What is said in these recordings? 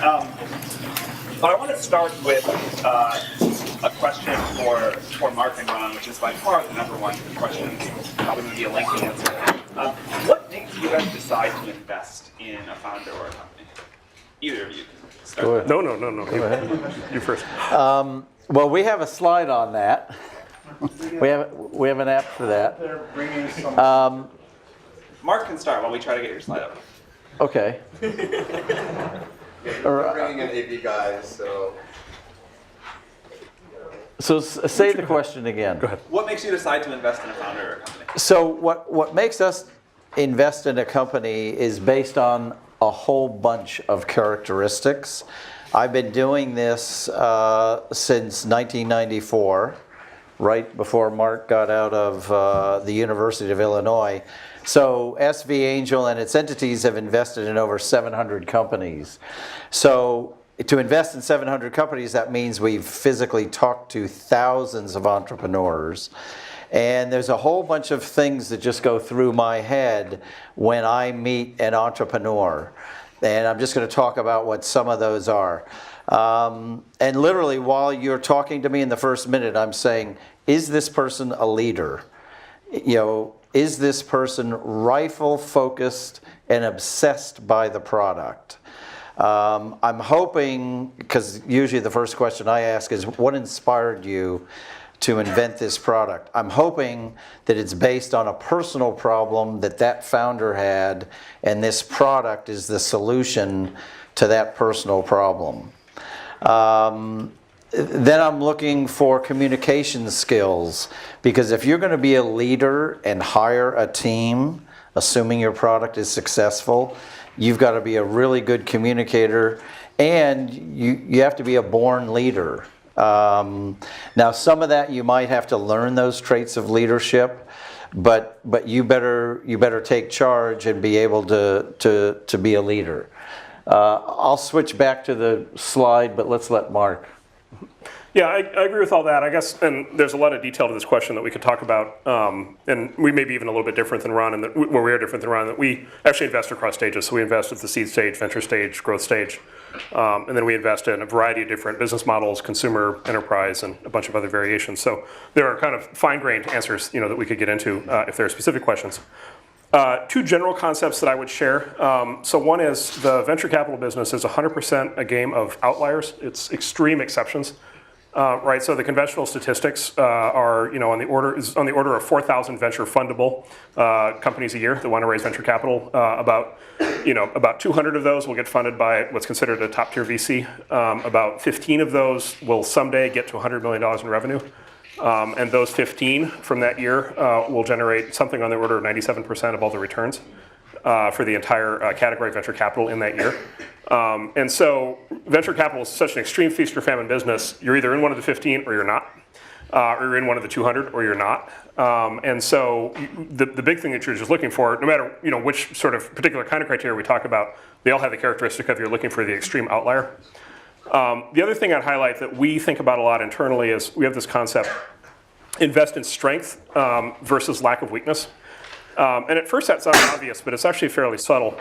But I want to start with a question for Mark and Ron, which is by far the number one question, probably going to be a lengthy answer. What makes you guys decide to invest in a founder or a company? Either of you can start. Go ahead. No. Go ahead. You first. Well, we have a slide on that. We have an app for that. They're bringing some. Mark can start while we try to get your slide up. Okay. We're bringing in AV guys, so. So say the question again. Go ahead. What makes you decide to invest in a founder or a company? So what makes us invest in a company is based on a whole bunch of characteristics. I've been doing this since 1994, right before Mark got out of the University of Illinois. So SV Angel and its entities have invested in over 700 companies. So to invest in 700 companies, that means we've physically talked to thousands of entrepreneurs. And there's a whole bunch of things that just go through my head when I meet an entrepreneur. And I'm just going to talk about what some of those are. And literally, while you're talking to me in the first minute, I'm saying, is this person a leader? You know, is this person rifle-focused and obsessed by the product? I'm hoping, because usually the first question I ask is, what inspired you to invent this product? I'm hoping that it's based on a personal problem that founder had, and this product is the solution to that personal problem. Then I'm looking for communication skills, because if you're going to be a leader and hire a team, assuming your product is successful, you've got to be a really good communicator, and you have to be a born leader. Now, some of that you might have to learn those traits of leadership, but you better take charge and be able to be a leader. I'll switch back to the slide, but let's let Mark. Yeah, I agree with all that. I guess, and there's a lot of detail to this question that we could talk about, and we may be even a little bit different than Ron, where we are different than Ron, that we actually invest across stages. So we invest at the seed stage, venture stage, growth stage, and then we invest in a variety of different business models, consumer, enterprise, and a bunch of other variations. So there are kind of fine-grained answers, that we could get into if there are specific questions. Two general concepts that I would share. So one is the venture capital business is 100% a game of outliers. It's extreme exceptions. Right, so the conventional statistics are, on the order of 4,000 venture fundable companies a year that want to raise venture capital. About 200 of those will get funded by what's considered a top tier VC. About 15 of those will someday get to $100 million in revenue, and those 15 from that year will generate something on the order of 97% of all the returns for the entire category of venture capital in that year. And so venture capital is such an extreme feast or famine business. You're either in one of the 15 or you're not, or you're in one of the 200 or you're not. And so the big thing that you're just looking for, no matter which sort of particular kind of criteria we talk about, they all have the characteristic of you're looking for the extreme outlier. The other thing I'd highlight that we think about a lot internally is we have this concept, invest in strength versus lack of weakness. And at first that sounds obvious, but it's actually fairly subtle.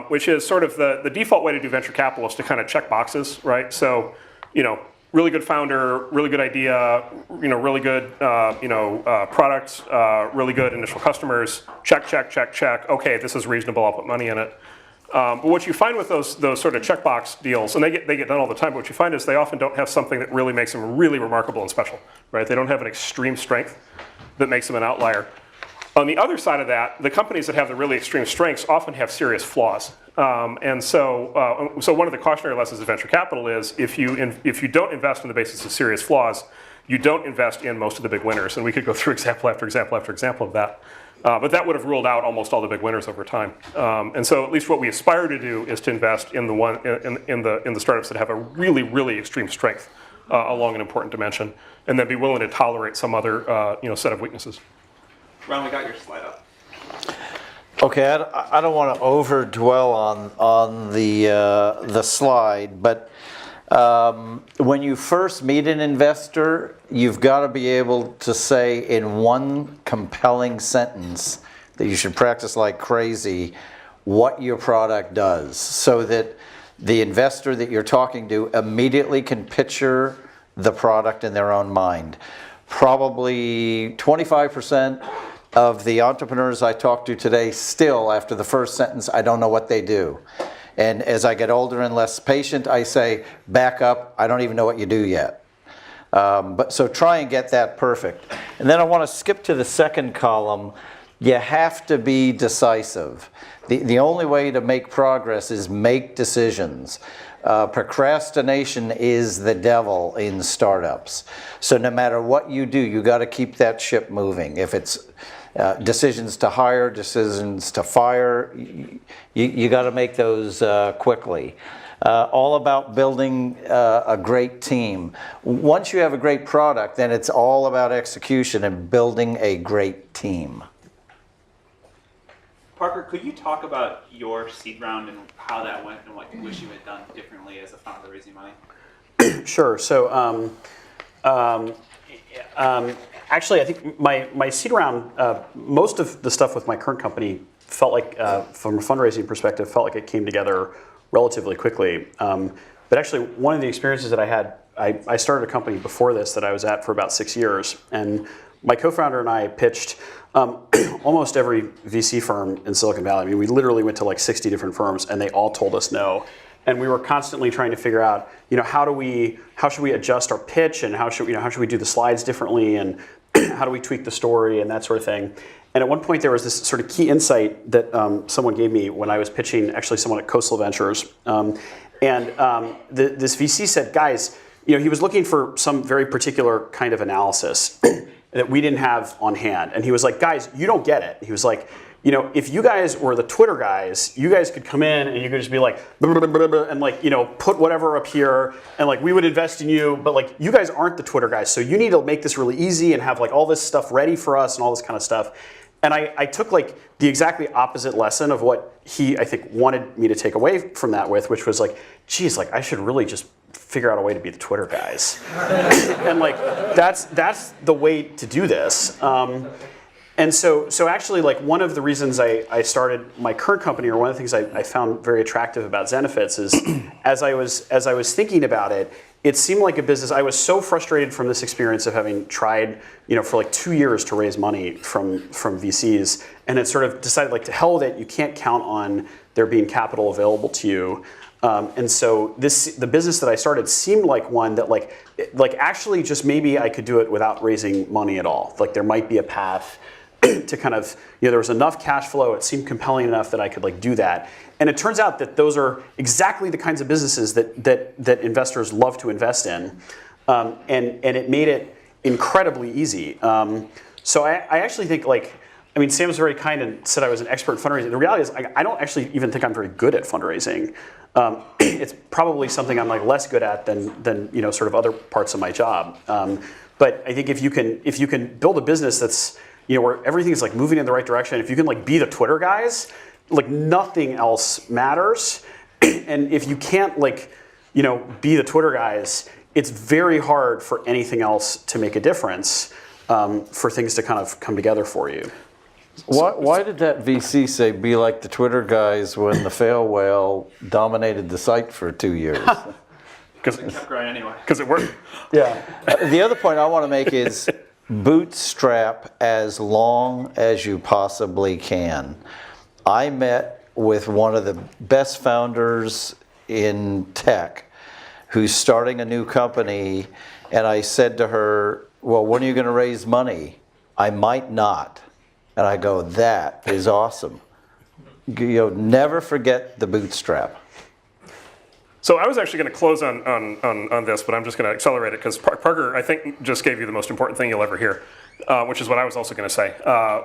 Which is sort of the default way to do venture capital is to kind of check boxes, right? So, really good founder, really good idea, really good, products, really good initial customers. Check, check, check, check. Okay, this is reasonable. I'll put money in it. But what you find with those sort of checkbox deals, and they get done all the time. But what you find is they often don't have something that really makes them really remarkable and special, right? They don't have an extreme strength that makes them an outlier. On the other side of that, the companies that have the really extreme strengths often have serious flaws. And so one of the cautionary lessons of venture capital is if you don't invest on the basis of serious flaws, you don't invest in most of the big winners. And we could go through example after example after example of that. But that would have ruled out almost all the big winners over time. And so at least what we aspire to do is to invest in the startups that have a really, really extreme strength along an important dimension, and then be willing to tolerate some other set of weaknesses. Ron, we got your slide up. Okay, I don't want to over dwell on the slide, but when you first meet an investor, you've got to be able to say in one compelling sentence that you should practice like crazy what your product does, so that the investor that you're talking to immediately can picture the product in their own mind. Probably 25% of the entrepreneurs I talk to today still, after the first sentence, I don't know what they do. And as I get older and less patient, I say, back up, I don't even know what you do yet. But so try and get that perfect. And then I want to skip to the second column. You have to be decisive. The only way to make progress is make decisions. Procrastination is the devil in startups. So no matter what you do, you got to keep that ship moving. If it's decisions to hire, decisions to fire, you got to make those quickly. All about building a great team. Once you have a great product, then it's all about execution and building a great team. Parker, could you talk about your seed round and how that went and what you wish you had done differently as a founder raising money? Sure. So actually, I think my seed round, most of the stuff with my current company felt like, from a fundraising perspective, felt like it came together relatively quickly. But actually, one of the experiences that I had, I started a company before this that I was at for about 6 years, and my co-founder and I pitched almost every VC firm in Silicon Valley. I mean, we literally went to like 60 different firms, and they all told us no. And we were constantly trying to figure out, how should we adjust our pitch, and how should we do the slides differently, and how do we tweak the story, and that sort of thing. And at one point, there was this sort of key insight that someone gave me when I was pitching, actually someone at Coastal Ventures. This VC said, guys, he was looking for some very particular kind of analysis that we didn't have on hand. And he was like, guys, you don't get it. He was like, if you guys were the Twitter guys, you guys could come in and you could just be like, blah, blah, blah, blah, and like, put whatever up here, and like, we would invest in you, but like, you guys aren't the Twitter guys, so you need to make this really easy and have like all this stuff ready for us and all this kind of stuff. And I took like the exactly opposite lesson of what he, I think, wanted me to take away from that with, which was like, geez, like I should really just figure out a way to be the Twitter guys. And like, that's the way to do this. And so actually, like, one of the reasons I started my current company, or one of the things I found very attractive about Zenefits, is as I was thinking about it, it seemed like a business. I was so frustrated from this experience of having tried, for like 2 years to raise money from VCs, and it sort of decided, like, to hell with it. You can't count on there being capital available to you. And so the business that I started seemed like one that like actually just maybe I could do it without raising money at all. Like there might be a path to kind of, there was enough cash flow, it seemed compelling enough that I could like do that. And it turns out that those are exactly the kinds of businesses that investors love to invest in. And it made it incredibly easy. So I actually think Sam was very kind and said I was an expert in fundraising. The reality is I don't actually even think I'm very good at fundraising. It's probably something I'm like less good at than sort of other parts of my job. But I think if you can build a business that's where everything is like moving in the right direction, if you can like be the Twitter guys, like nothing else matters. And if you can't be the Twitter guys, it's very hard for anything else to make a difference, for things to kind of come together for you. Why did that VC say be like the Twitter guys when the fail whale dominated the site for 2 years? Because It kept growing anyway. it worked. Yeah. The other point I want to make is bootstrap as long as you possibly can. I met with one of the best founders in tech who's starting a new company, and I said to her, well, when are you going to raise money? I might not. And I go, that is awesome. Never forget the bootstrap. So I was actually going to close on this, but I'm just going to accelerate it because Parker, I think, just gave you the most important thing you'll ever hear, which is what I was also going to say,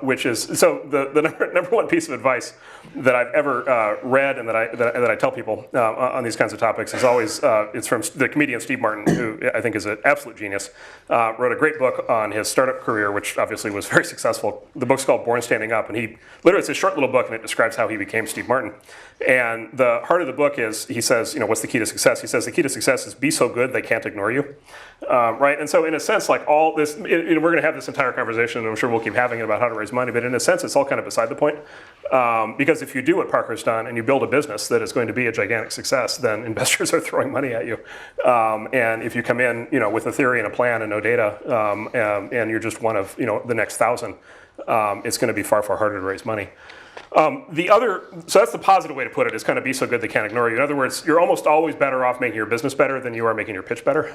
which is, so the number one piece of advice that I've ever read and that I tell people on these kinds of topics is always, it's from the comedian Steve Martin, who I think is an absolute genius, wrote a great book on his startup career, which obviously was very successful. The book's called Born Standing Up, and it's a short little book, and it describes how he became Steve Martin. And the heart of the book is, he says, what's the key to success? He says the key to success is be so good they can't ignore you, right? And so in a sense, like all this, we're going to have this entire entire conversation, and I'm sure we'll keep having it about how to raise money, but in a sense, it's all kind of beside the point. Because if you do what Parker's done and you build a business that is going to be a gigantic success, then investors are throwing money at you. And if you come in, with a theory and a plan and no data, and you're just one of, the next 1,000, it's going to be far, far harder to raise money. So that's the positive way to put it, is kind of be so good they can't ignore you. In other words, you're almost always better off making your business better than you are making your pitch better.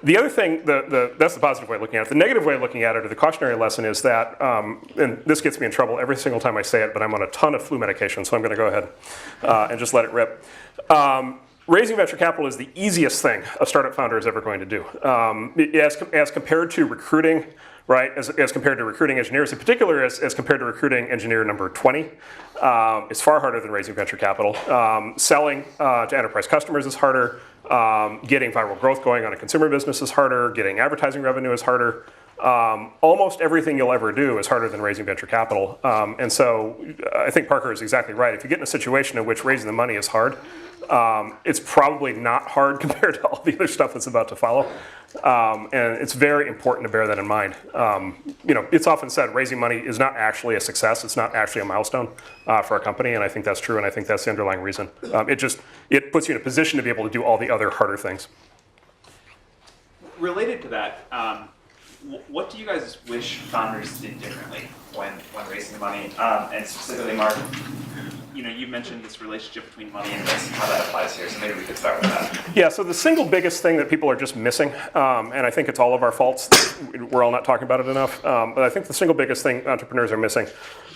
The other thing, that's the positive way of looking at it. The negative way of looking at it, or the cautionary lesson, is that, and this gets me in trouble every single time I say it, but I'm on a ton of flu medication, so I'm going to go ahead and just let it rip. Raising venture capital is the easiest thing a startup founder is ever going to do. As compared to recruiting, right, as compared to recruiting engineers, in particular as compared to recruiting engineer number 20, it's far harder than raising venture capital. Selling to enterprise customers is harder. Getting viral growth going on a consumer business is harder. Getting advertising revenue is harder. Almost everything you'll ever do is harder than raising venture capital. And so I think Parker is exactly right. If you get in a situation in which raising the money is hard, it's probably not hard compared to all the other stuff that's about to follow. And it's very important to bear that in mind. It's often said raising money is not actually a success. It's not actually a milestone for a company, and I think that's true, and I think that's the underlying reason. It puts you in a position to be able to do all the other harder things. Related to that, what do you guys wish founders did differently when raising the money? And specifically, Mark, you mentioned this relationship between money and risk and how that applies here, so maybe we could start with that. Yeah, so the single biggest thing that people are just missing, and I think it's all of our faults, we're all not talking about it enough, but I think the single biggest thing entrepreneurs are missing,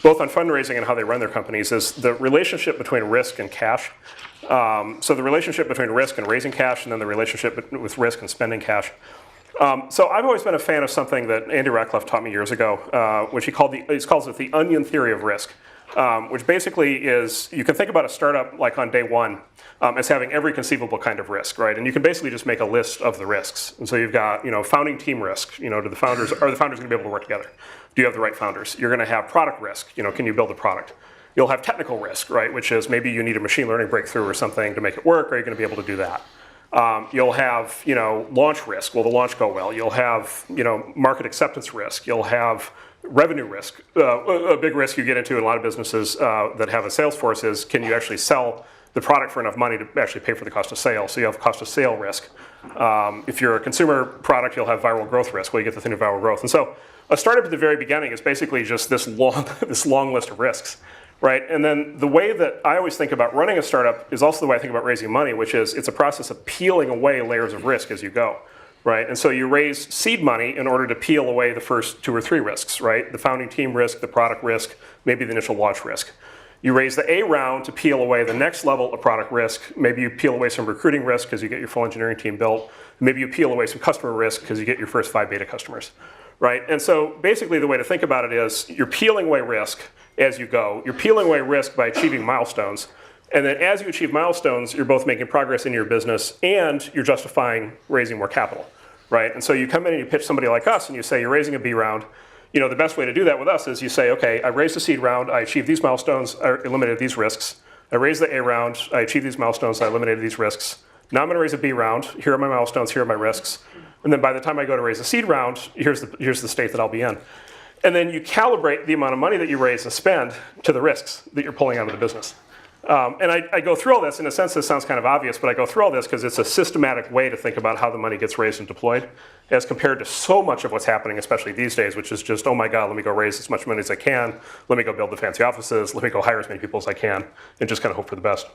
both on fundraising and how they run their companies, is the relationship between risk and cash. So the relationship between risk and raising cash, and then the relationship with risk and spending cash. So I've always been a fan of something that Andy Rachleff taught me years ago, which he calls it the onion theory of risk, which basically is, you can think about a startup like on day one as having every conceivable kind of risk, right? And you can basically just make a list of the risks. And so you've got, founding team risk. Are the founders going to be able to work together? Do you have the right founders? You're going to have product risk. Can you build a product? You'll have technical risk, right? Which is maybe you need a machine learning breakthrough or something to make it work. Are you going to be able to do that? You'll have, launch risk. Will the launch go well? You'll have, market acceptance risk. You'll have revenue risk. A big risk you get into in a lot of businesses that have a sales force is, can you actually sell the product for enough money to actually pay for the cost of sale? So you have cost of sale risk. If you're a consumer product, you'll have viral growth risk. Will you get the thing of viral growth? And so a startup at the very beginning is basically just this long list of risks. Right, and then the way that I always think about running a startup is also the way I think about raising money, which is it's a process of peeling away layers of risk as you go, right? And so you raise seed money in order to peel away the first 2 or 3 risks, right? The founding team risk, the product risk, maybe the initial launch risk. You raise the A round to peel away the next level of product risk. Maybe you peel away some recruiting risk because you get your full engineering team built. Maybe you peel away some customer risk because you get your first 5 beta customers, right? And so basically the way to think about it is you're peeling away risk as you go. You're peeling away risk by achieving milestones. And then as you achieve milestones, you're both making progress in your business and you're justifying raising more capital, right? And so you come in and you pitch somebody like us and you say you're raising a B round. The best way to do that with us is you say, okay, I raised a seed round, I achieved these milestones, I eliminated these risks. I raised the A round, I achieved these milestones, I eliminated these risks. Now I'm gonna raise a B round, here are my milestones, here are my risks. And then by the time I go to raise a seed round, here's the state that I'll be in. And then you calibrate the amount of money that you raise and spend to the risks that you're pulling out of the business. And I go through all this, in a sense this sounds kind of obvious, but I go through all this because it's a systematic way to think about how the money gets raised and deployed, as compared to so much of what's happening, especially these days, which is just, oh my God, let me go raise as much money as I can, let me go build the fancy offices, let me go hire as many people as I can, and just kind of hope for the best.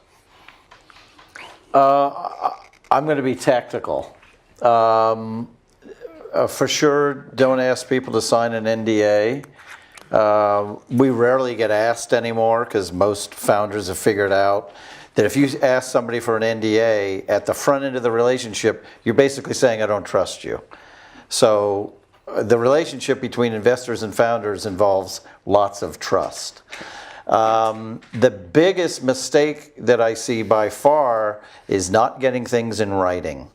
I'm going to be tactical. For sure, don't ask people to sign an NDA. We rarely get asked anymore because most founders have figured out that if you ask somebody for an NDA at the front end of the relationship, you're basically saying, I don't trust you. So the relationship between investors and founders involves lots of trust. The biggest mistake that I see by far is not getting things in writing.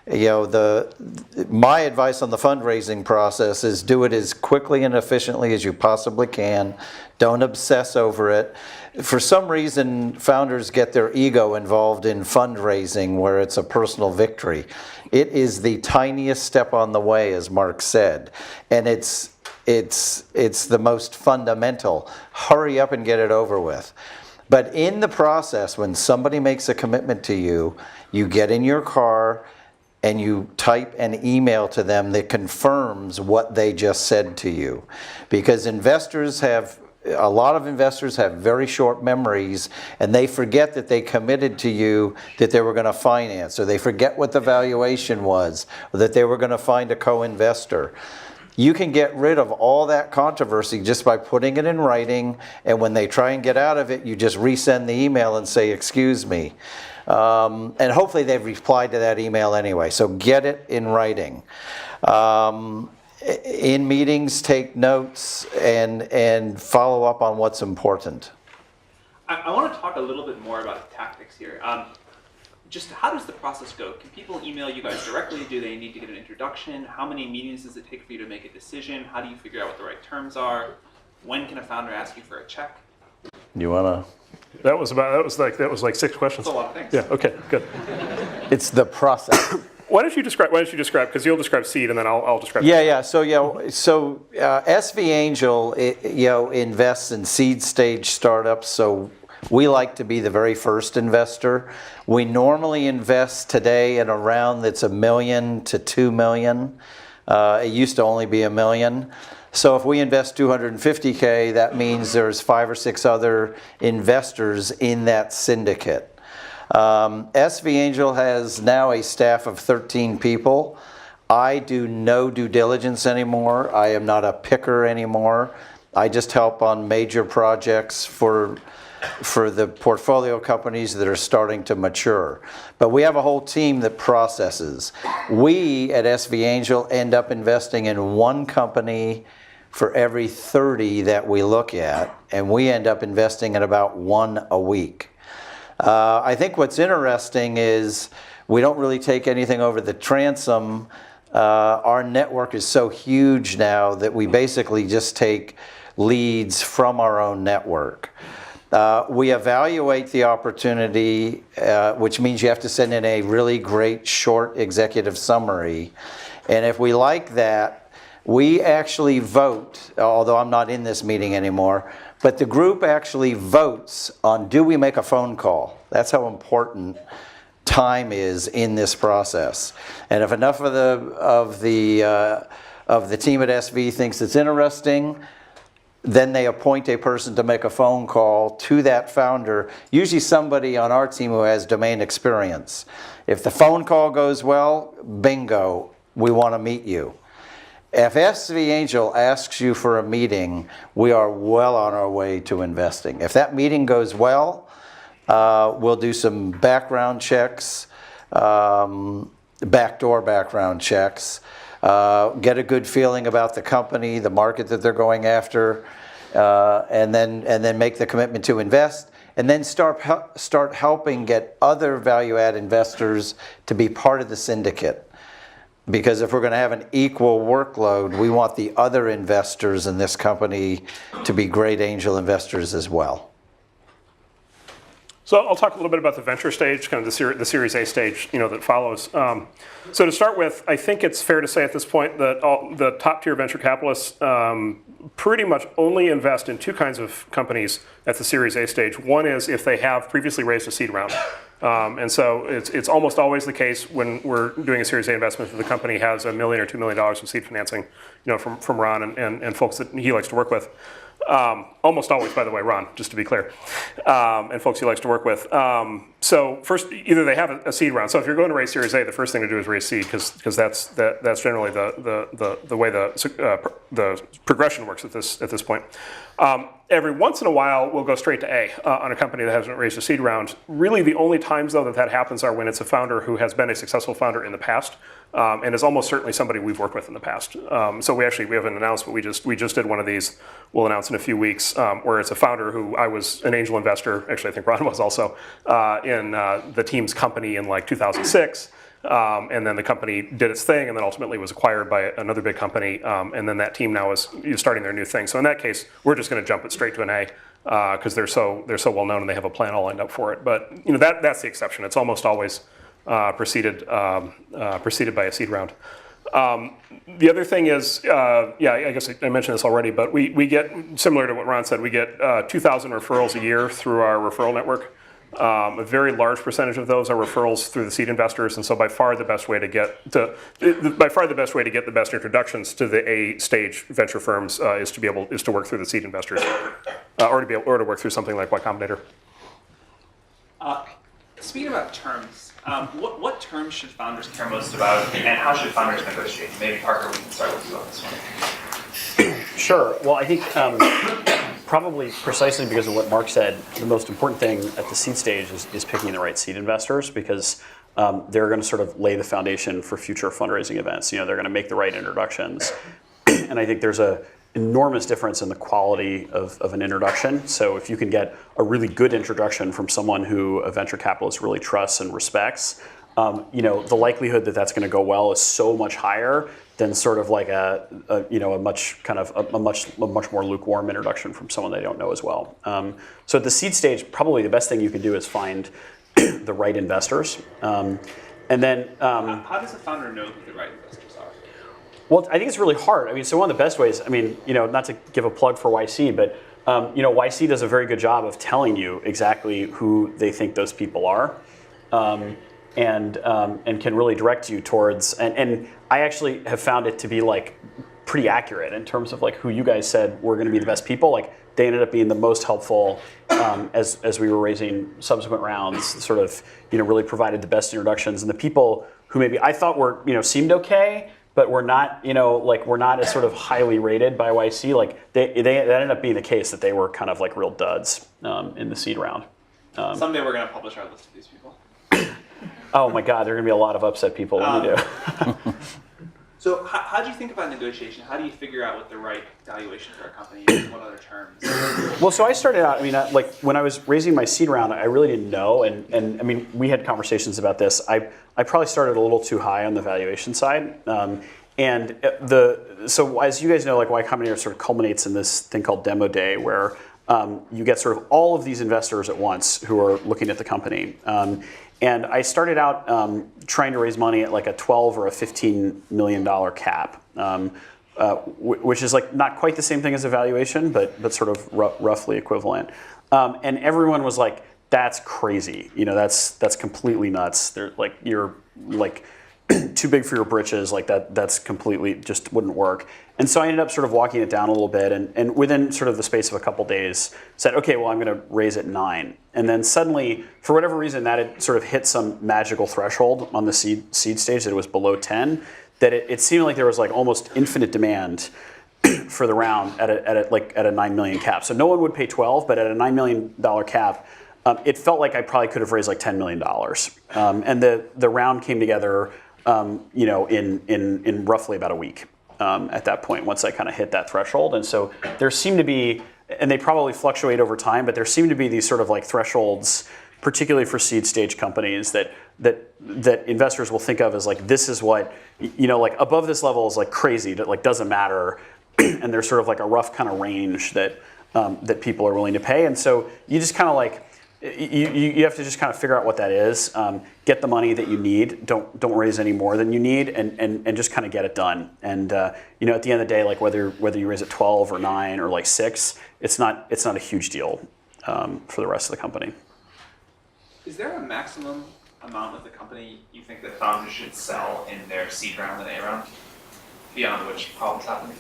My advice on the fundraising process is do it as quickly and efficiently as you possibly can. Don't obsess over it. For some reason, founders get their ego involved in fundraising where it's a personal victory. It is the tiniest step on the way, as Mark said, and it's the most fundamental. Hurry up and get it over with. But in the process, when somebody makes a commitment to you, you get in your car and you type an email to them that confirms what they just said to you. Because a lot of investors have very short memories, and they forget that they committed to you that they were going to finance, or they forget what the valuation was, or that they were going to find a co-investor. You can get rid of all that controversy just by putting it in writing, and when they try and get out of it, you just resend the email and say, excuse me. And hopefully they've replied to that email anyway, so get it in writing. In meetings, take notes and follow up on what's important. I want to talk a little bit more about the tactics here. Just how does the process go? Can people email you guys directly? Do they need to get an introduction? How many meetings does it take for you to make a decision? How do you figure out what the right terms are? When can a founder ask you for a check? You wanna? That was like 6 questions. That's a lot of things. Yeah. Okay. Good. It's the process. Why don't you describe? Because you'll describe seed, and then I'll describe. Yeah. So SV Angel, invests in seed stage startups. So we like to be the very first investor. We normally invest today in a round that's $1 million to $2 million. It used to only be $1 million. So if we invest $250K, that means there's 5 or 6 other investors in that syndicate. SV Angel has now a staff of 13 people. I do no due diligence anymore. I am not a picker anymore. I just help on major projects for the portfolio companies that are starting to mature. But we have a whole team that processes. We at SV Angel end up investing in one company for every 30 that we look at, and we end up investing in about 1 a week. I think what's interesting is we don't really take anything over the transom. Our network is so huge now that we basically just take leads from our own network. We evaluate the opportunity, which means you have to send in a really great short executive summary. And if we like that, we actually vote, although I'm not in this meeting anymore, but the group actually votes on, do we make a phone call? That's how important time is in this process. And if enough of the team at SV thinks it's interesting, then they appoint a person to make a phone call to that founder, usually somebody on our team who has domain experience. If the phone call goes well, bingo, we want to meet you. If SV Angel asks you for a meeting, we are well on our way to investing. If that meeting goes well, we'll do some background checks, backdoor background checks, get a good feeling about the company, the market that they're going after, and then make the commitment to invest, and then start helping get other value-add investors to be part of the syndicate. Because if we're going to have an equal workload, we want the other investors in this company to be great angel investors as well. So I'll talk a little bit about the venture stage, kind of the Series A stage, that follows. So to start with, I think it's fair to say at this point that the top tier venture capitalists pretty much only invest in 2 kinds of companies at the Series A stage. One is if they have previously raised a seed round. And so it's almost always the case when we're doing a Series A investment that the company has $1 million or $2 million of seed financing, from Ron and folks that he likes to work with. Almost always, by the way, Ron, just to be clear, and folks he likes to work with. So first, either they have a seed round. So if you're going to raise Series A, the first thing to do is raise seed because that's generally the way the progression works at this point. Every once in a while, we'll go straight to A on a company that hasn't raised a seed round. Really, the only times, though, that happens are when it's a founder who has been a successful founder in the past and is almost certainly somebody we've worked with in the past. So we have an announcement. We just did one of these. We'll announce in a few weeks where it's a founder who I was an angel investor. Actually, I think Ron was also in the team's company in like 2006. and then the company did its thing, and then ultimately was acquired by another big company, and then that team now is starting their new thing. So in that case, we're just going to jump it straight to an A because they're so well known and they have a plan all lined up for it. But that's the exception. It's almost always preceded by a seed round. The other thing is, I guess I mentioned this already, but we get, similar to what Ron said, we get 2,000 referrals a year through our referral network. A very large percentage of those are referrals through the seed investors, and so by far the best way to get the best introductions to the A stage venture firms is to work through the seed investors, or to work through something like Y Combinator. Speaking about terms, what terms should founders care most about, and how should founders negotiate? Maybe Parker, we can start with you on this one. Sure. Well, I think probably precisely because of what Mark said, the most important thing at the seed stage is picking the right seed investors, because they're going to sort of lay the foundation for future fundraising events. They're going to make the right introductions. And I think there's an enormous difference in the quality of an introduction. So if you can get a really good introduction from someone who a venture capitalist really trusts and respects, the likelihood that that's going to go well is so much higher than sort of like a much more lukewarm introduction from someone they don't know as well. So at the seed stage, probably the best thing you can do is find the right investors, and then. How does a founder know who the right investors are? Well, I think it's really hard. So one of the best ways, not to give a plug for YC, but YC does a very good job of telling you exactly who they think those people are. And can really direct you towards, and I actually have found it to be like pretty accurate in terms of like who you guys said were going to be the best people. Like they ended up being the most helpful as we were raising subsequent rounds. Sort of really provided the best introductions, and the people who maybe I thought were seemed okay, but were not were not as sort of highly rated by YC. Like that ended up being the case that they were kind of like real duds in the seed round. Someday we're going to publish our list of these people. Oh my God, there are going to be a lot of upset people when we do. So how do you think about negotiation? How do you figure out what the right valuation for a company is? What other terms? Well, so I started out, like when I was raising my seed round, I really didn't know. And we had conversations about this. I probably started a little too high on the valuation side. So as you guys know, like Y Combinator sort of culminates in this thing called Demo Day, where you get sort of all of these investors at once who are looking at the company. And I started out trying to raise money at like a $12 or a $15 million cap, which is like not quite the same thing as a valuation, but sort of roughly equivalent. And everyone was like, "That's crazy. That's completely nuts. They're like you're like too big for your britches. Like that's completely just wouldn't work." And so I ended up sort of walking it down a little bit, and within sort of the space of a couple days, said, "Okay, well I'm going to raise it 9." And then suddenly, for whatever reason, that had sort of hit some magical threshold on the seed stage that it was below 10. That it seemed like there was like almost infinite demand for the round at a 9 million cap. So no one would pay 12, but at a $9 million cap, it felt like I probably could have raised like $10 million. And the round came together, in roughly about a week. At that point, once I kind of hit that threshold. And so there seemed to be, and they probably fluctuate over time, but there seem to be these sort of like thresholds, particularly for seed stage companies, that investors will think of as like, this is what, like above this level is like crazy, that like doesn't matter. And there's sort of like a rough kind of range that people are willing to pay. And so you just kind of like, you have to just kind of figure out what that is, get the money that you need, don't raise any more than you need, and just kind of get it done. And at the end of the day, like whether you raise at 12 or 9 or like 6, it's not a huge deal for the rest of the company. Is there a maximum amount of the company you think that founders should sell in their seed round and A round, beyond which problems happen?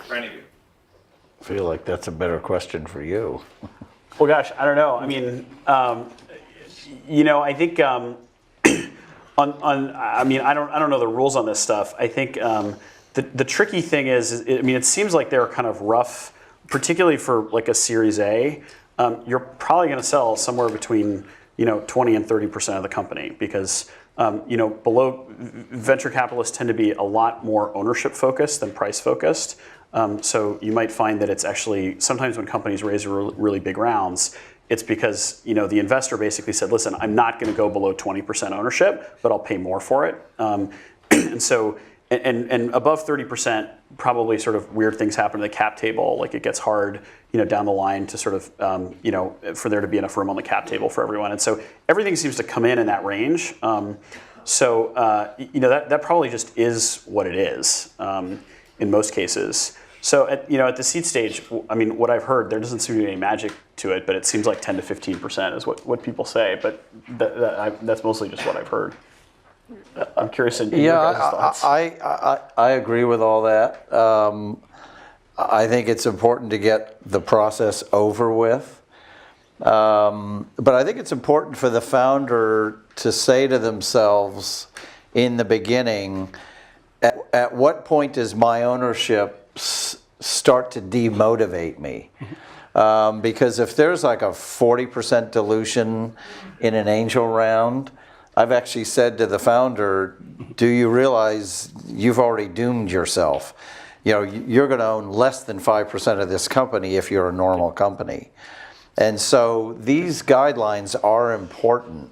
For any of you. I feel like that's a better question for you. Well, gosh, I don't know. I think I don't know the rules on this stuff. I think the tricky thing is, it seems like they're kind of rough, particularly for like a Series A. You're probably going to sell somewhere between 20 and 30% of the company, because below venture capitalists tend to be a lot more ownership focused than price focused. So you might find that it's actually, sometimes when companies raise really big rounds, it's because the investor basically said, listen, I'm not going to go below 20% ownership, but I'll pay more for it. And so, and above 30%, probably sort of weird things happen to the cap table. Like it gets hard, down the line to sort of, for there to be enough room on the cap table for everyone. And so everything seems to come in that range. That probably just is what it is in most cases. So at the seed stage, I mean, what I've heard, there doesn't seem to be any magic to it, but it seems like 10 to 15% is what people say. But that's mostly just what I've heard. I'm curious in your guys' thoughts. I agree with all that. I think it's important to get the process over with. But I think it's important for the founder to say to themselves in the beginning, at what point does my ownership start to demotivate me? Because if there's like a 40% dilution in an angel round, I've actually said to the founder, do you realize you've already doomed yourself? You're going to own less than 5% of this company if you're a normal company. And so these guidelines are important.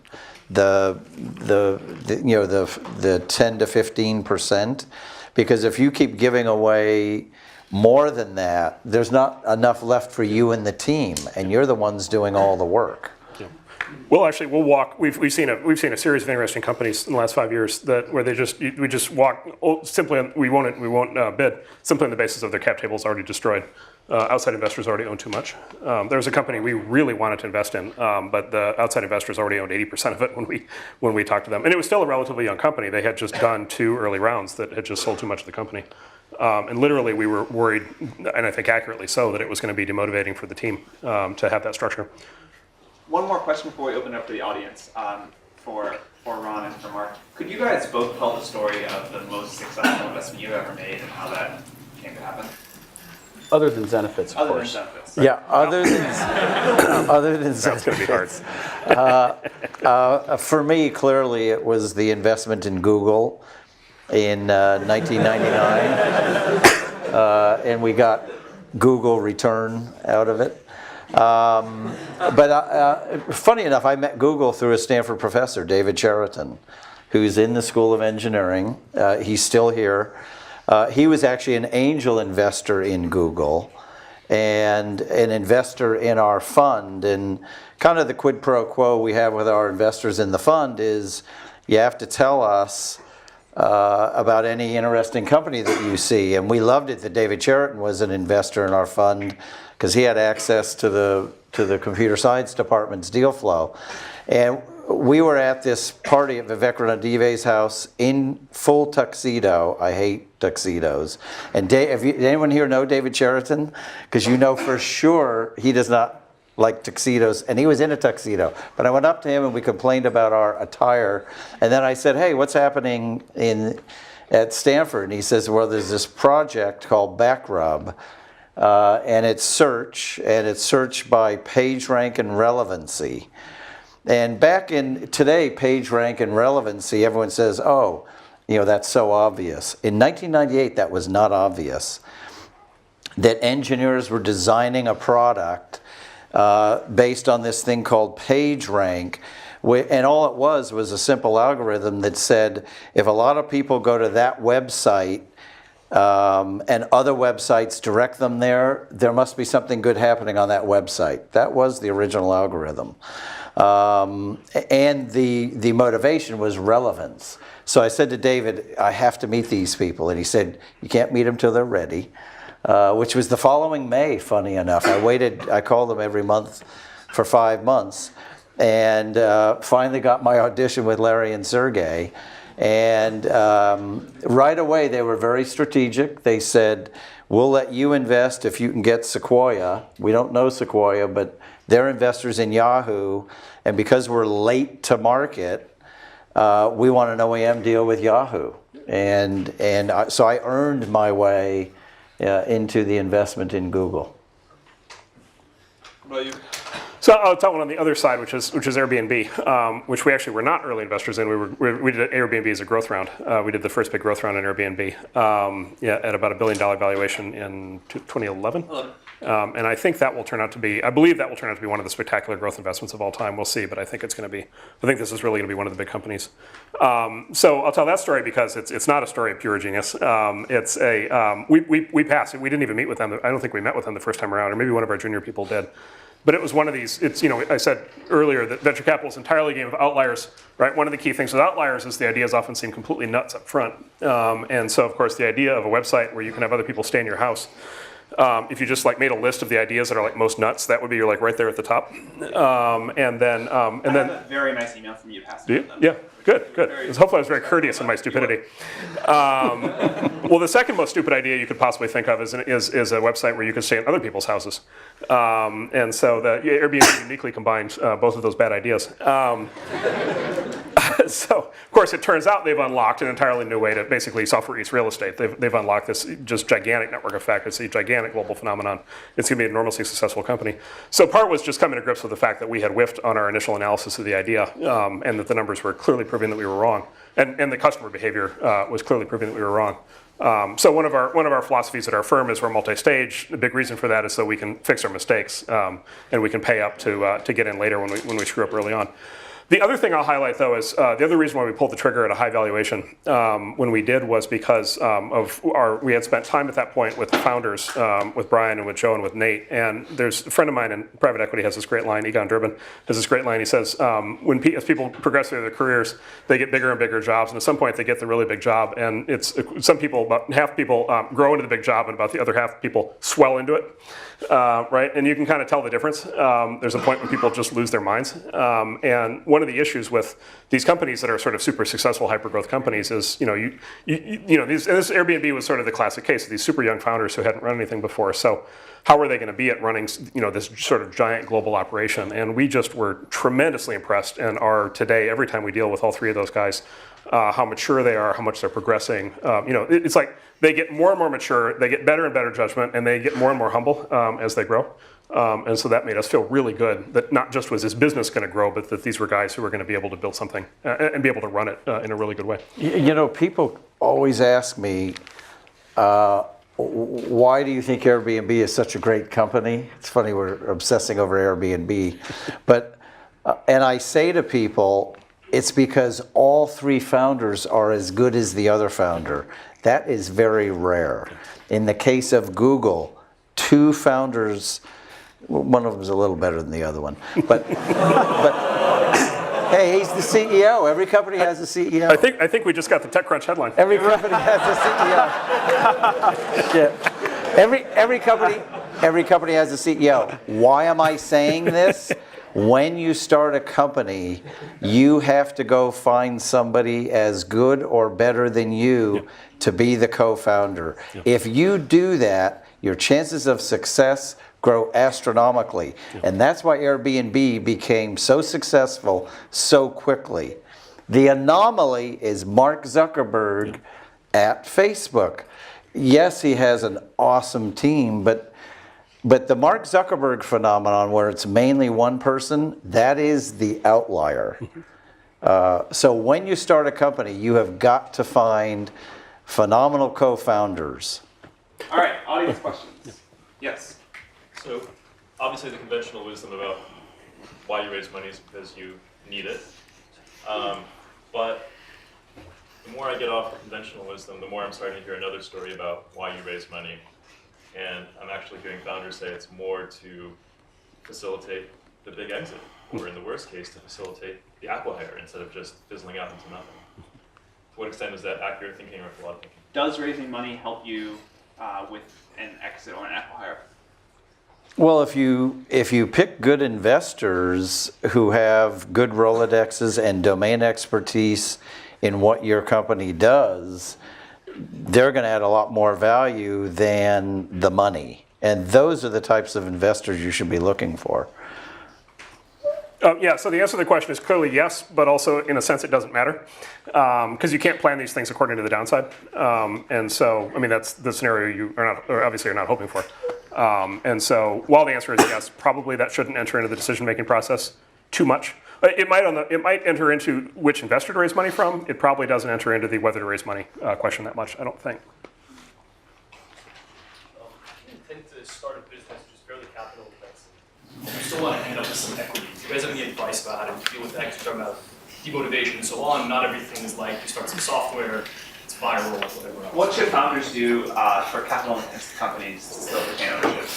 The 10 to 15%, because if you keep giving away more than that, there's not enough left for you and the team, and you're the ones doing all the work. Well, actually, we'll walk. We've seen a series of interesting companies in the last 5 years where we just walk simply. We won't bid simply on the basis of their cap tables already destroyed. Outside investors already own too much. There was a company we really wanted to invest in, but the outside investors already owned 80% of it when we talked to them, and it was still a relatively young company. They had just done 2 early rounds that had just sold too much of the company, and literally we were worried, and I think accurately so, that it was going to be demotivating for the team to have that structure. One more question before we open it up to the audience for Ron and for Mark. Could you guys both tell the story of the most successful investment you've ever made and how that came to happen? Other than Zenefits, of Other course. than Zenefits. Yeah, other than That's going to be hard. for me, clearly, it was the investment in Google in 1999, and we got Google return out of it. But funny enough, I met Google through a Stanford professor, David Cheriton, who's in the School of Engineering. He's still here. He was actually an angel investor in Google and an investor in our fund. And kind of the quid pro quo we have with our investors in the fund is you have to tell us about any interesting company that you see. And we loved it that David Cheriton was an investor in our fund because he had access to the computer science department's deal flow. And we were at this party at Vivek Ranadive's house in full tuxedo. I hate tuxedos. And did anyone here know David Cheriton? Because you know for sure he does not like tuxedos, and he was in a tuxedo. But I went up to him and we complained about our attire. And then I said, hey, what's happening at Stanford? And he says, well, there's this project called Backrub, and it's search by PageRank and relevancy. And back in today, PageRank and relevancy, everyone says, oh, that's so obvious. In 1998, that was not obvious. That engineers were designing a product based on this thing called PageRank, and all it was a simple algorithm that said, if a lot of people go to that website, and other websites direct them there must be something good happening on that website. That was the original algorithm. And the motivation was relevance. So I said to David, I have to meet these people. And he said, you can't meet them till they're ready, which was the following May, funny enough. I called them every month for 5 months, and finally got my audition with Larry and Sergey. And right away, they were very strategic. They said, we'll let you invest if you can get Sequoia. We don't know Sequoia, but they're investors in Yahoo. And because we're late to market, we want an OEM deal with Yahoo. So I earned my way into the investment in Google. What about you? So I'll tell one on the other side, which is Airbnb, which we actually were not early investors in. We did Airbnb as a growth round. We did the first big growth round in Airbnb, at about $1 billion valuation in 2011. And I think that will turn out to be, I believe that will turn out to be one of the spectacular growth investments of all time. We'll see, but I think it's going to be, I think this is really going to be one of the big companies. So I'll tell that story because it's not a story of pure genius. It's a, we passed it. We didn't even meet with them. I don't think we met with them the first time around, or maybe one of our junior people did. But it was one of these, it's, I said earlier that venture capital is entirely a game of outliers, right? One of the key things with outliers is the ideas often seem completely nuts up front. And so, of course, the idea of a website where you can have other people stay in your house, if you just like made a list of the ideas that are like most nuts, that would be like right there at the top. And then I have a very nice email from you passing do you? them. Yeah, good. Hopefully I was very courteous in my stupidity. Well, the second most stupid idea you could possibly think of is a website where you can stay in other people's houses. And so the Airbnb uniquely combines both of those bad ideas. So, of course, it turns out they've unlocked an entirely new way to basically software eats real estate. They've unlocked this just gigantic network effect. It's a gigantic global phenomenon. It's going to be an enormously successful company. So part was just coming to grips with the fact that we had whiffed on our initial analysis of the idea, and that the numbers were clearly proving that we were wrong, and the customer behavior was clearly proving that we were wrong. So one of our philosophies at our firm is we're multi-stage. The big reason for that is so we can fix our mistakes, and we can pay up to get in later when we screw up early on. The other thing I'll highlight, though, is the other reason why we pulled the trigger at a high valuation when we did was because we had spent time at that point with the founders, with Brian and with Joe and with Nate. And there's a friend of mine in private equity has this great line, Egon Durbin has this great line. He says, as people progress through their careers, they get bigger and bigger jobs. And at some point, they get the really big job. And it's some people, about half people grow into the big job, and about the other half of people swell into it. Right? And you can kind of tell the difference. There's a point when people just lose their minds. And one of the issues with these companies that are sort of super successful hyper-growth companies is, this Airbnb was sort of the classic case of these super young founders who hadn't run anything before. So how are they going to be at running, this sort of giant global operation? And we just were tremendously impressed and are today, every time we deal with all three of those guys, how mature they are, how much they're progressing. It's like they get more and more mature, they get better and better judgment, and they get more and more humble as they grow. And so that made us feel really good that not just was this business going to grow, but that these were guys who were going to be able to build something and be able to run it in a really good way. People always ask me, why do you think Airbnb is such a great company? It's funny, we're obsessing over Airbnb. But, and I say to people, it's because all three founders are as good as the other founder. That is very rare. In the case of Google, two founders, one of them is a little better than the other one, but hey, he's the CEO. Every company has a CEO. I think we just got the TechCrunch headline. Every company has a CEO. Yeah. Every company has a CEO. Why am I saying this? When you start a company, you have to go find somebody as good or better than you to be the co-founder. If you do that, your chances of success grow astronomically. And that's why Airbnb became so successful so quickly. The anomaly is Mark Zuckerberg at Facebook. Yes, he has an awesome team, but the Mark Zuckerberg phenomenon, where it's mainly one person, that is the outlier. So when you start a company, you have got to find phenomenal co-founders. All right, audience questions. Yes. So, obviously the conventional wisdom about why you raise money is because you need it. But the more I get off the conventional wisdom, the more I'm starting to hear another story about why you raise money. And I'm actually hearing founders say it's more to facilitate the big exit, or in the worst case, to facilitate the acqui-hire instead of just fizzling out into nothing. To what extent is that accurate thinking or flawed thinking? Does raising money help you with an exit or an acqui-hire? Well, if you pick good investors who have good Rolodexes and domain expertise in what your company does, they're going to add a lot more value than the money. And those are the types of investors you should be looking for. Yeah, so the answer to the question is clearly yes, but also in a sense it doesn't matter because you can't plan these things according to the downside. And so, I mean, that's the scenario you are not, or obviously you're not hoping for. And so while the answer is yes, probably that shouldn't enter into the decision-making process too much. It might enter into which investor to raise money from. It probably doesn't enter into the whether to raise money question that much, I don't think. You intend to start a business which is fairly capital intensive. You still want to end up with some equity. Do you guys have any advice about how to deal with that? Because you're talking about demotivation and so on. Not everything is like you start some software, it's viral, whatever else. What should founders do for capital-intensive companies to still retain ownership?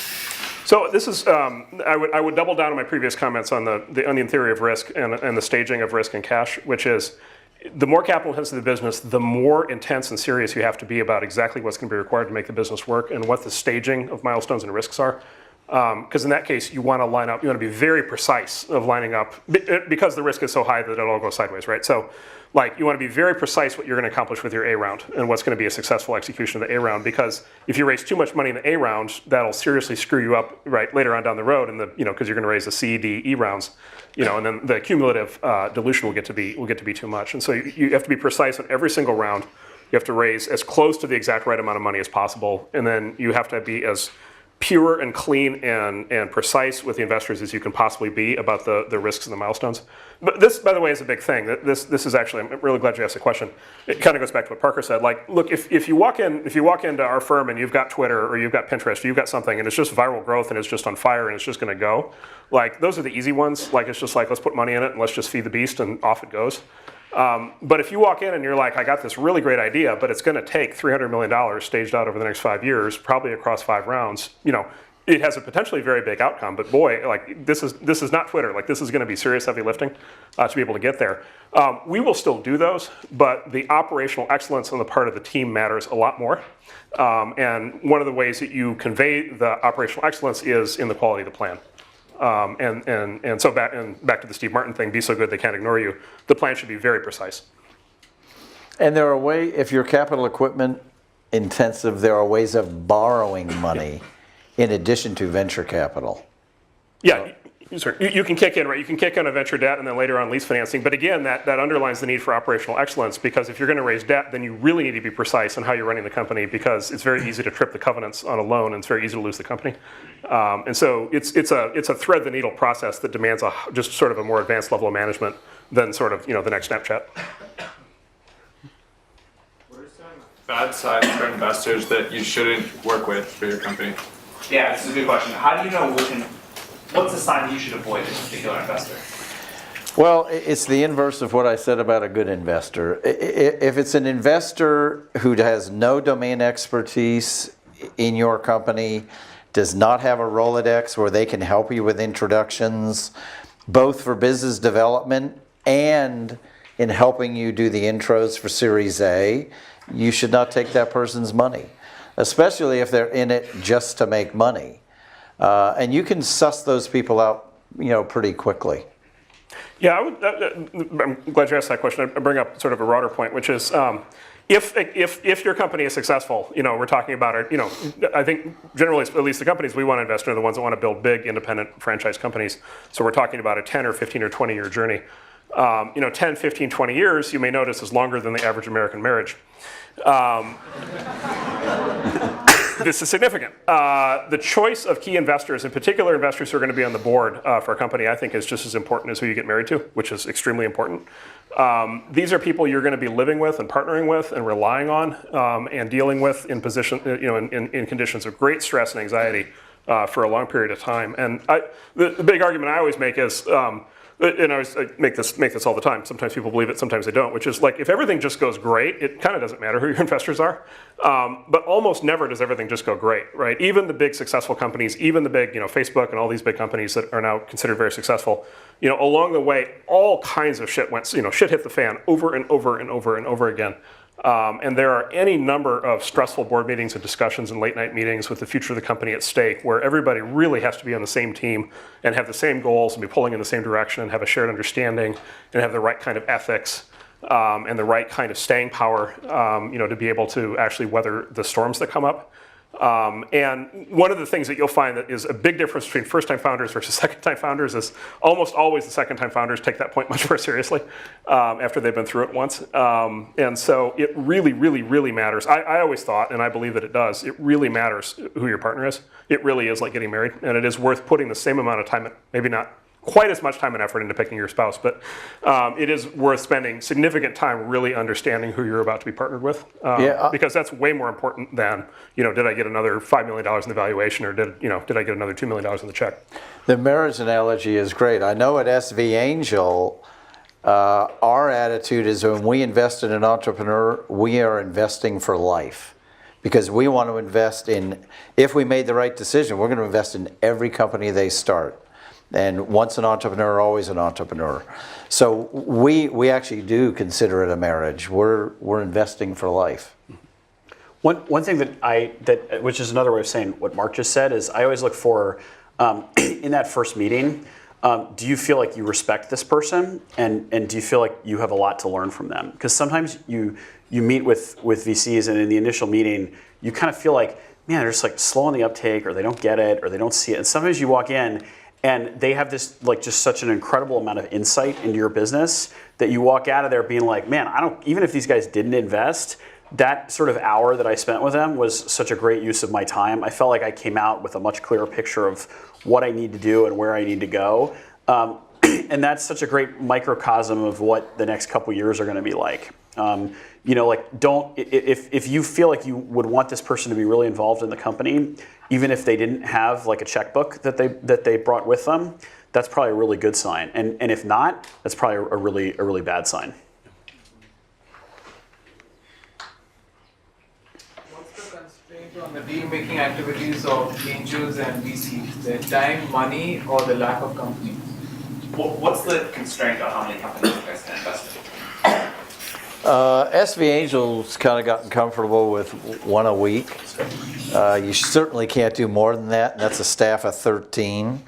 So this is, I would double down on my previous comments on the onion theory of risk and the staging of risk and cash, which is the more capital intensive the business, the more intense and serious you have to be about exactly what's going to be required to make the business work and what the staging of milestones and risks are. Because in that case, you want to line up, you want to be very precise of lining up, because the risk is so high that it'll all go sideways, right? So like you want to be very precise what you're going to accomplish with your A round and what's going to be a successful execution of the A round, because if you raise too much money in the A round, that'll seriously screw you up right later on down the road, and because you're going to raise the C, D, E rounds, and then the cumulative dilution will get to be too much. And so you have to be precise on every single round. You have to raise as close to the exact right amount of money as possible, and then you have to be as pure and clean and precise with the investors as you can possibly be about the risks and the milestones. But this, by the way, is a big thing. This is actually, I'm really glad you asked the question. It kind of goes back to what Parker said. Like, look, if you walk into our firm and you've got Twitter or you've got Pinterest or you've got something and it's just viral growth and it's just on fire and it's just going to go, like those are the easy ones. Like it's just like, let's put money in it and let's just feed the beast and off it goes. But if you walk in and you're like, I got this really great idea, but it's going to take $300 million staged out over the next 5 years, probably across 5 rounds, it has a potentially very big outcome. But boy, like this is not Twitter. Like this is going to be serious heavy lifting to be able to get there. We will still do those, but the operational excellence on the part of the team matters a lot more. And one of the ways that you convey the operational excellence is in the quality of the plan. And so back to the Steve Martin thing, be so good they can't ignore you. The plan should be very precise. And there are ways, if you're capital equipment intensive, there are ways of borrowing money in addition to venture capital. Yeah, you can kick in, right? You can kick in a venture debt and then later on lease financing. But again, that underlines the need for operational excellence, because if you're going to raise debt, then you really need to be precise on how you're running the company, because it's very easy to trip the covenants on a loan and it's very easy to lose the company. And so it's a thread the needle process that demands just sort of a more advanced level of management than sort of the next Snapchat. What are some bad signs for investors that you shouldn't work with for your company? Yeah, this is a good question. How do you know what's the sign that you should avoid as a particular investor? Well, it's the inverse of what I said about a good investor. If it's an investor who has no domain expertise in your company, does not have a Rolodex where they can help you with introductions, both for business development and in helping you do the intros for Series A, you should not take that person's money, especially if they're in it just to make money. And you can suss those people out, pretty quickly. Yeah, I'm glad you asked that question. I bring up sort of a broader point, which is if your company is successful, we're talking about it. I think generally, at least the companies we want to invest in are the ones that want to build big, independent franchise companies. So we're talking about a 10 or 15 or 20 year journey. 10, 15, 20 years, you may notice, is longer than the average American marriage. This is significant. The choice of key investors, in particular investors who are going to be on the board for a company, I think is just as important as who you get married to, which is extremely important. These are people you're going to be living with and partnering with and relying on and dealing with in in conditions of great stress and anxiety for a long period of time. And the big argument I always make is, and I make this all the time. Sometimes people believe it, sometimes they don't. Which is like, if everything just goes great, it kind of doesn't matter who your investors are. But almost never does everything just go great, right? Even the big successful companies, even the big, Facebook and all these big companies that are now considered very successful, along the way, all kinds of shit went, shit hit the fan over and over and over and over again. And there are any number of stressful board meetings and discussions and late night meetings with the future of the company at stake, where everybody really has to be on the same team and have the same goals and be pulling in the same direction and have a shared understanding and have the right kind of ethics and the right kind of staying power, to be able to actually weather the storms that come up. And one of the things that you'll find that is a big difference between first-time founders versus second-time founders is almost always the second-time founders take that point much more seriously after they've been through it once. And so it really, really, really matters. I always thought, and I believe that it does, it really matters who your partner is. It really is like getting married, and it is worth putting the same amount of time, maybe not quite as much time and effort into picking your spouse, but it is worth spending significant time really understanding who you're about to be partnered with, because that's way more important than, did I get another $5 million in the valuation, or did I get another $2 million in the check? The marriage analogy is great. I know at SV Angel, our attitude is when we invest in an entrepreneur, we are investing for life. Because we want to invest in, if we made the right decision, we're going to invest in every company they start. And once an entrepreneur, always an entrepreneur. So we actually do consider it a marriage. We're investing for life. One thing that which is another way of saying what Mark just said is I always look for in that first meeting. Do you feel like you respect this person, and do you feel like you have a lot to learn from them? Because sometimes you meet with VCs, and in the initial meeting you kind of feel like, man, they're just like slow on the uptake, or they don't get it, or they don't see it. And sometimes you walk in and they have this like just such an incredible amount of insight into your business that you walk out of there being like, man, even if these guys didn't invest, that sort of hour that I spent with them was such a great use of my time. I felt like I came out with a much clearer picture of what I need to do and where I need to go. And that's such a great microcosm of what the next couple years are going to be like. If you feel like you would want this person to be really involved in the company, even if they didn't have like a checkbook that they brought with them, that's probably a really good sign. And if not, that's probably a really bad sign. What's the constraint on the deal-making activities of angels and VCs? The time, money, or the lack of companies? What's the constraint on how many companies you guys can invest in? SV Angel's kind of gotten comfortable with one a week. You certainly can't do more than that, and that's a staff of 13.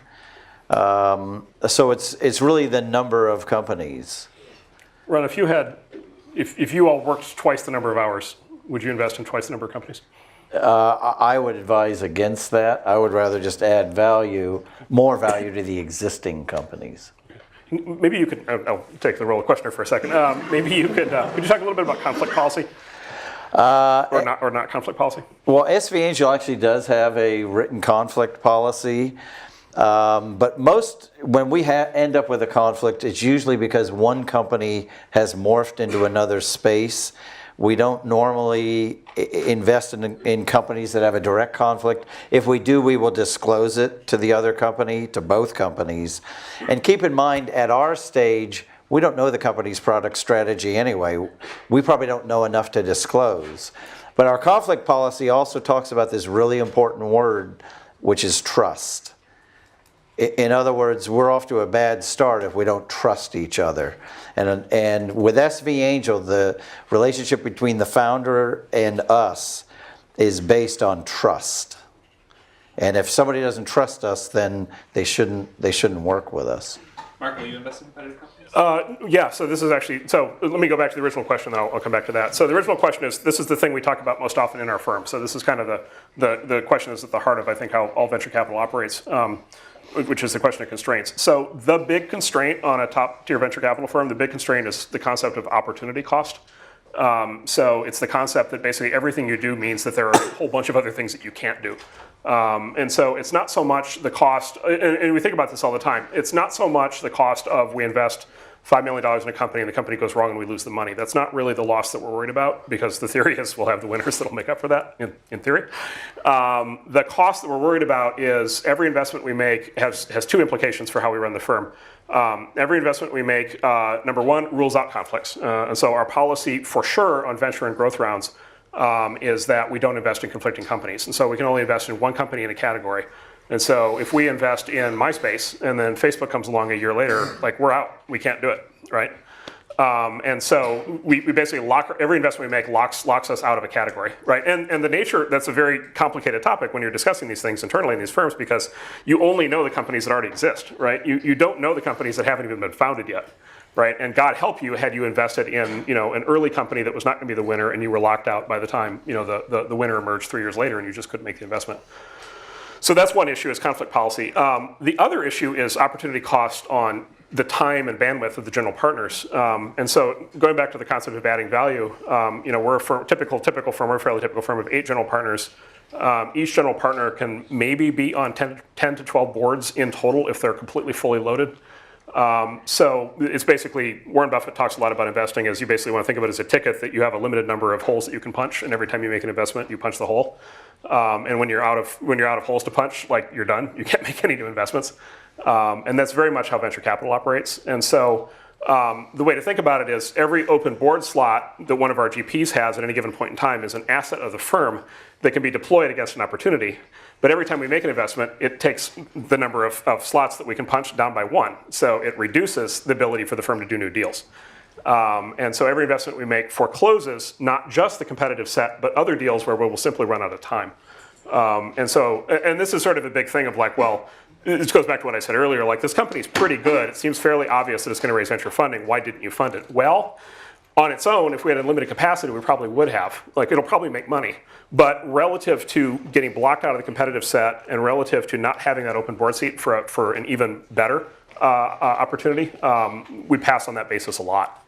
So it's really the number of companies. Ron, if you all worked twice the number of hours, would you invest in twice the number of companies? I would advise against that. I would rather just add more value to the existing companies. Maybe you could, I'll take the role of questioner for a second. Maybe you could you talk a little bit about conflict policy? Or not conflict policy? Well, SV Angel actually does have a written conflict policy. But when we end up with a conflict, it's usually because one company has morphed into another space. We don't normally invest in companies that have a direct conflict. If we do, we will disclose it to the other company, to both companies. And keep in mind, at our stage, we don't know the company's product strategy anyway. We probably don't know enough to disclose. But our conflict policy also talks about this really important word, which is trust. In other words, we're off to a bad start if we don't trust each other. And with SV Angel, the relationship between the founder and us is based on trust. And if somebody doesn't trust us, then they shouldn't work with us. Mark, will you invest in competitive companies? Yeah, so this is actually, so let me go back to the original question, then I'll come back to that. So the original question is, this is the thing we talk about most often in our firm. So this is kind of the question that's at the heart of, I think, how all venture capital operates. Which is the question of constraints. So the big constraint on a top-tier venture capital firm, the big constraint is the concept of opportunity cost. So it's the concept that basically everything you do means that there are a whole bunch of other things that you can't do. And so it's not so much the cost, and we think about this all the time, it's not so much the cost of we invest $5 million in a company and the company goes wrong and we lose the money. That's not really the loss that we're worried about, because the theory is we'll have the winners that'll make up for that, in theory. The cost that we're worried about is every investment we make has two implications for how we run the firm. Every investment we make, number one, rules out conflicts. And so our policy for sure on venture and growth rounds is that we don't invest in conflicting companies. And so we can only invest in one company in a category. And so if we invest in MySpace and then Facebook comes along a year later, like we're out, we can't do it, right? And so we basically every investment we make locks us out of a category, right? And the nature, that's a very complicated topic when you're discussing these things internally in these firms, because you only know the companies that already exist, right? You don't know the companies that haven't even been founded yet. right? And God help you had you invested in, an early company that was not going to be the winner, and you were locked out by the time, the winner emerged 3 years later, and you just couldn't make the investment. So that's one issue, is conflict policy. The other issue is opportunity cost on the time and bandwidth of the general partners. And so going back to the concept of adding value, we're a typical firm, we're a fairly typical firm of 8 general partners. Each general partner can maybe be on 10 to 12 boards in total if they're completely fully loaded. So it's basically, Warren Buffett talks a lot about investing as you basically want to think of it as a ticket that you have a limited number of holes that you can punch, and every time you make an investment, you punch the hole. And when you're out of holes to punch, like, you're done. You can't make any new investments. And that's very much how venture capital operates. And so the way to think about it is every open board slot that one of our GPs has at any given point in time is an asset of the firm that can be deployed against an opportunity. But every time we make an investment, it takes the number of slots that we can punch down by 1. So it reduces the ability for the firm to do new deals. And so every investment we make forecloses not just the competitive set, but other deals where we will simply run out of time. And this is sort of a big thing of like, well, this goes back to what I said earlier, like, this company's pretty good. It seems fairly obvious that it's going to raise venture funding. Why didn't you fund it? Well, on its own, if we had unlimited capacity, we probably would have. Like, it'll probably make money. But relative to getting blocked out of the competitive set and relative to not having that open board seat for an even better opportunity, we pass on that basis a lot.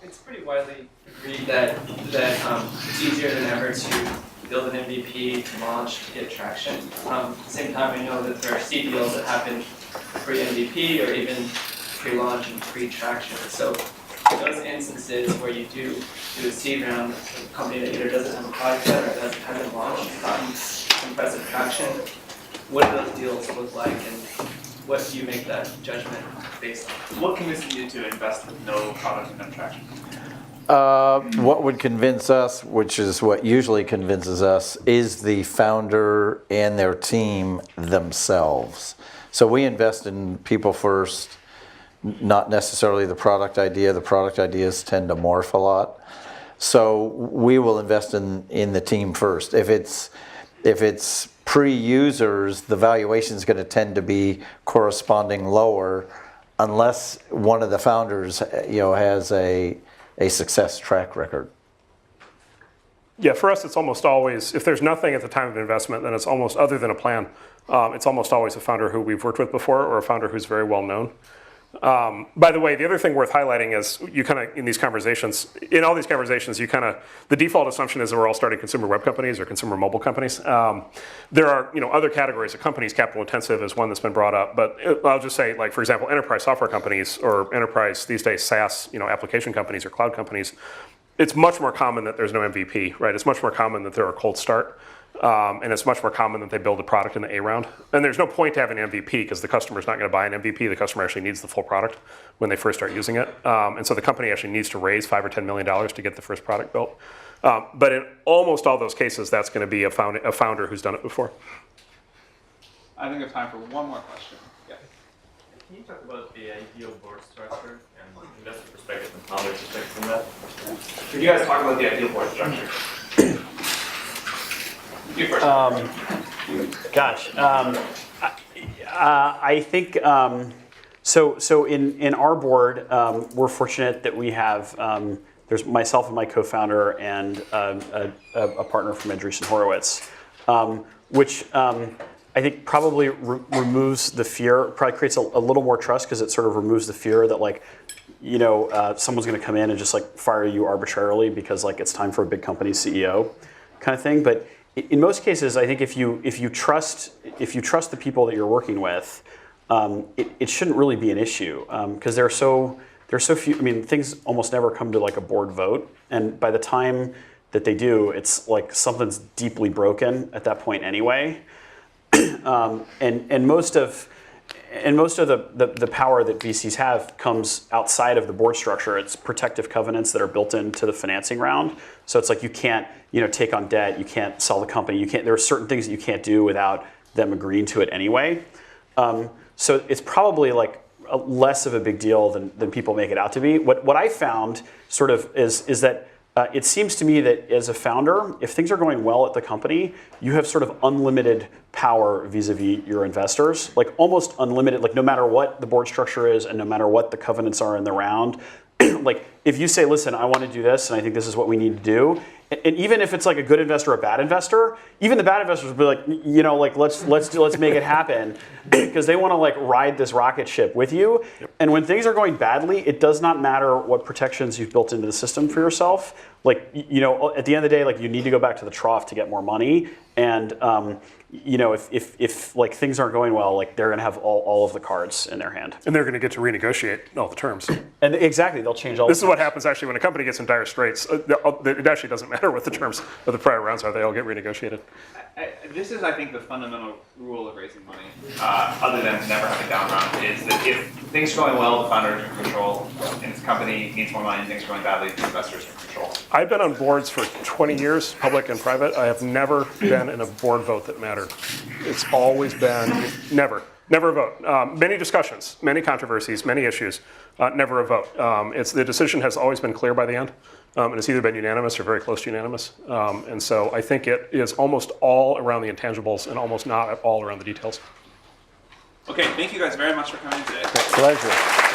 It's pretty widely agreed that it's easier than ever to build an MVP, to launch, to get traction. At the same time, I know that there are seed deals that happen pre-MVP or even pre-launch and pre-traction. So in those instances where you do a seed round with a company that either doesn't have a product yet or hasn't launched, gotten impressive traction, what do those deals look like, and what do you make that judgment based on? What convinces you to invest with no product and no traction? What would convince us, which is what usually convinces us, is the founder and their team themselves. So we invest in people first, not necessarily the product idea. The product ideas tend to morph a lot. So we will invest in the team first. If it's pre-users, the valuation is going to tend to be corresponding lower unless one of the founders has a success track record. Yeah, for us, it's almost always, if there's nothing at the time of investment, then it's almost, other than a plan, it's almost always a founder who we've worked with before or a founder who's very well known. By the way, the other thing worth highlighting is you kind of, in all these conversations, the default assumption is that we're all starting consumer web companies or consumer mobile companies. There are, other categories of companies. Capital intensive is one that's been brought up, but I'll just say, like, for example, enterprise software companies or enterprise, these days, SaaS, application companies or cloud companies. It's much more common that there's no MVP, right? It's much more common that they're a cold start. And it's much more common that they build a product in the A round. And there's no point to having an MVP because the customer's not going to buy an MVP. The customer actually needs the full product when they first start using it. And so the company actually needs to raise $5 or $10 million to get the first product built. But in almost all those cases, that's going to be a founder who's done it before. I think we have time for one more question. Yeah. Can you talk about the ideal board structure and investor perspective and founder perspective from that? Could you guys talk about the ideal board structure? You first. I think so. In our board, we're fortunate that we have there's myself and my co-founder and a partner from Andreessen Horowitz, which I think probably removes the fear. Probably creates a little more trust because it sort of removes the fear that, like, someone's going to come in and just, like, fire you arbitrarily because, like, it's time for a big company's CEO kind of thing. But in most cases, I think if you trust the people that you're working with, it shouldn't really be an issue because there are so few. I mean, things almost never come to, like, a board vote, and by the time that they do, it's like something's deeply broken at that point anyway. And most of the power that VCs have comes outside of the board structure. It's protective covenants that are built into the financing round. So it's like you can't, take on debt. You can't sell the company. There are certain things that you can't do without them agreeing to it anyway. So it's probably, like, less of a big deal than people make it out to be. What I found sort of is that it seems to me that as a founder, if things are going well at the company, you have sort of unlimited power vis-a-vis your investors, like almost unlimited, like no matter what the board structure is and no matter what the covenants are in the round, like if you say, listen, I want to do this and I think this is what we need to do, and even if it's like a good investor or a bad investor, even the bad investors will be like, you know, like let's make it happen, because they want to like ride this rocket ship with you. Yep. And when things are going badly, it does not matter what protections you've built into the system for yourself. Like, you know, at the end of the day, like you need to go back to the trough to get more money. And you know, if like things aren't going well, like they're gonna have all of the cards in their hand. And they're gonna get to renegotiate all the terms. And exactly, they'll change all This the is what happens actually when a company gets in dire straits. It actually doesn't matter what the terms of the prior rounds are, they all get renegotiated. This is, I think, the fundamental rule of raising money, other than never having down round, is that if things are going well, the founder is in control, and the company needs more money, and things are going badly, the investors are in control. I've been on boards for 20 years, public and private. I have never been in a board vote that mattered. It's always been never a vote. Many discussions, many controversies, many issues, never a vote. The decision has always been clear by the end, and it's either been unanimous or very close to unanimous. And so I think it is almost all around the intangibles and almost not at all around the details. Okay, thank you guys very much for coming today. Pleasure.